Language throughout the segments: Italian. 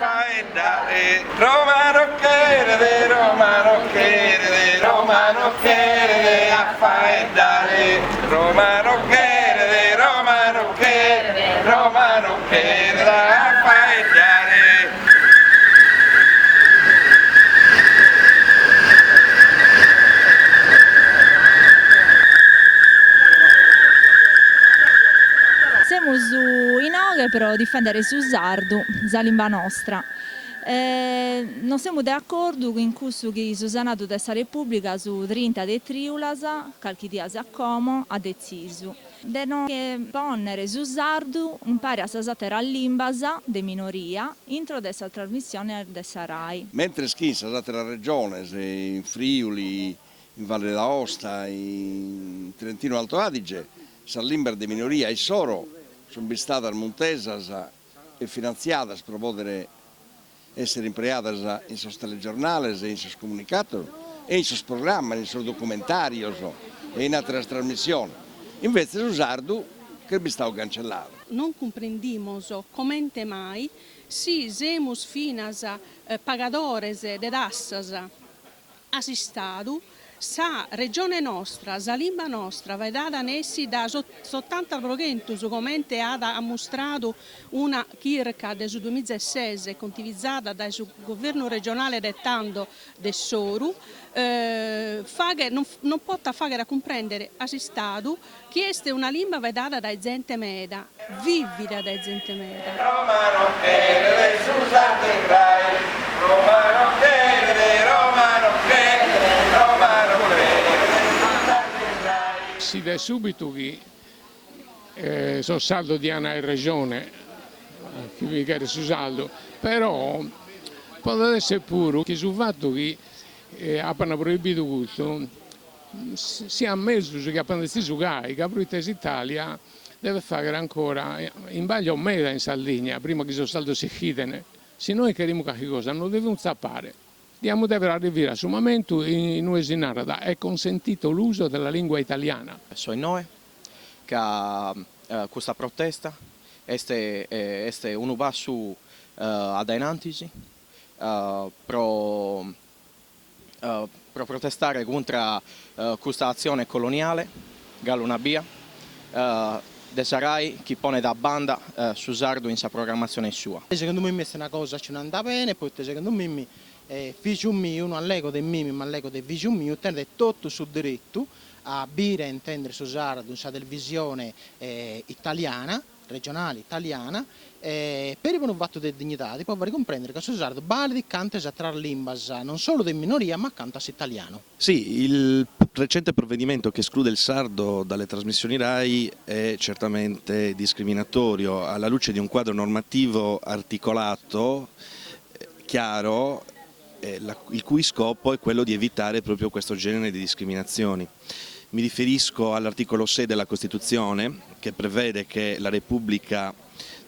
affidare. Roma non chiede, Roma non chiede, Roma non chiede affidare. Roma non chiede, Roma non chiede, Roma non chiede affidare. Siamo in Oghe per difendere su sardu, la lingua nostra. Non siamo d'accordo in questo che il Senato della Repubblica su 30 de triulas, qualche dia a Como, ha deciso. De non ponere su sardu un pari a sasatera limbasa de minoria intro dessa trasmissione de Sarai. Mentre in sasatera regione, in Friuli, in Valle d'Aosta, in Trentino Alto Adige, sa limber de minoria e solo sono state montesas e finanziadas per poter essere impregadas in sus telegiornales, in sus comunicados, in sus programas, in sus documentarios e in altre trasmissioni. Invece su sardu che è stato cancellato. Non comprendimos comente mai si semus finas pagadores de tassas assistadu sa regione nostra, sa limba nostra, va data nessi da 70% comente ha mostrato una circa del 2016 contivizzata dal governo regionale dettando del Soru, non può fare comprendere a Stato che è una limba vedata da gente meda, vivida da gente meda. Roma non chiede, Susanne Grai, Roma non chiede, Roma non chiede, Roma non chiede, Susanne Grai. Si vede subito che sono saldo di una regione, che mi chiede su saldo, però può essere pure che sul fatto che hanno proibito questo, si è ammesso che appena si giocare, che Bruites Italia deve fare ancora in baglia un mese in Sardegna, prima che il saldo si chiude. Se noi queremos qualche cosa, non dobbiamo zappare. Dobbiamo arrivare a un momento in cui è consentito l'uso della lingua italiana. Sono noi che questa protesta è un passo avanti per protestare contro questa azione coloniale, Galunabia, de Sarai che pone da banda su sardo in sa programmazione sua. Secondo me questa è una cosa che non andava bene, poi secondo me figlio mio, non allego dei mimi, ma allego dei figlio mio, tenere tutto sul diritto a bire e intendere su sardo in sa televisione italiana, regionale italiana, per un fatto di dignità, di poter comprendere che su sardo vale canta tra limbas non solo di minoria ma canta italiano. Sì, il recente provvedimento che esclude il sardo dalle trasmissioni RAI è certamente discriminatorio alla luce di un quadro normativo articolato, chiaro, il cui scopo è quello di evitare proprio questo genere di discriminazioni. Mi riferisco all'articolo 6 della Costituzione che prevede che la Repubblica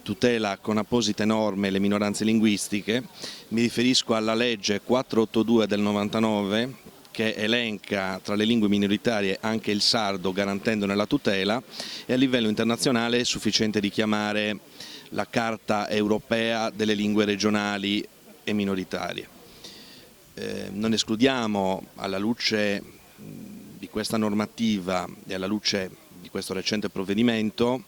tutela con apposite norme le minoranze linguistiche, mi riferisco alla legge 482 del 99 che elenca tra le lingue minoritarie anche il sardo garantendone la tutela e a livello internazionale è sufficiente richiamare la Carta europea delle lingue regionali e minoritarie. Non escludiamo alla luce di questa normativa e alla luce di questo recente provvedimento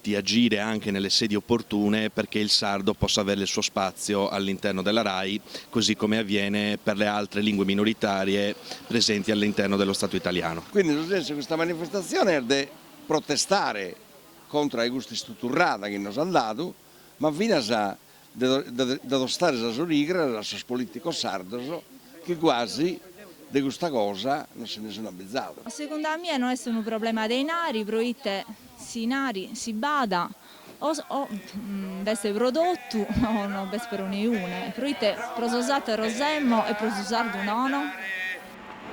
di agire anche nelle sedi opportune perché il sardo possa avere il suo spazio all'interno della RAI, così come avviene per le altre lingue minoritarie presenti all'interno dello Stato italiano. Quindi in senso questa manifestazione è di protestare contro i gusti strutturati che non hanno dato, ma fino a stare a sorridere a sus politico sardo che quasi di questa cosa non se ne sono avvizzato. Secondo me non è un problema dei nari, proite si nari si bada o veste prodotto o non veste per unione, proite prososate rosemmo e prososardo nono.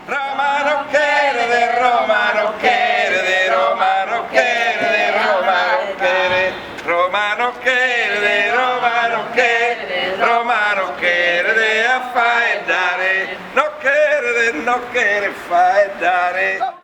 Roma non chiede, Roma non chiede, Roma non chiede, Roma non chiede, Roma non chiede, Roma non chiede, Roma non chiede a fare dare, non chiede fare dare.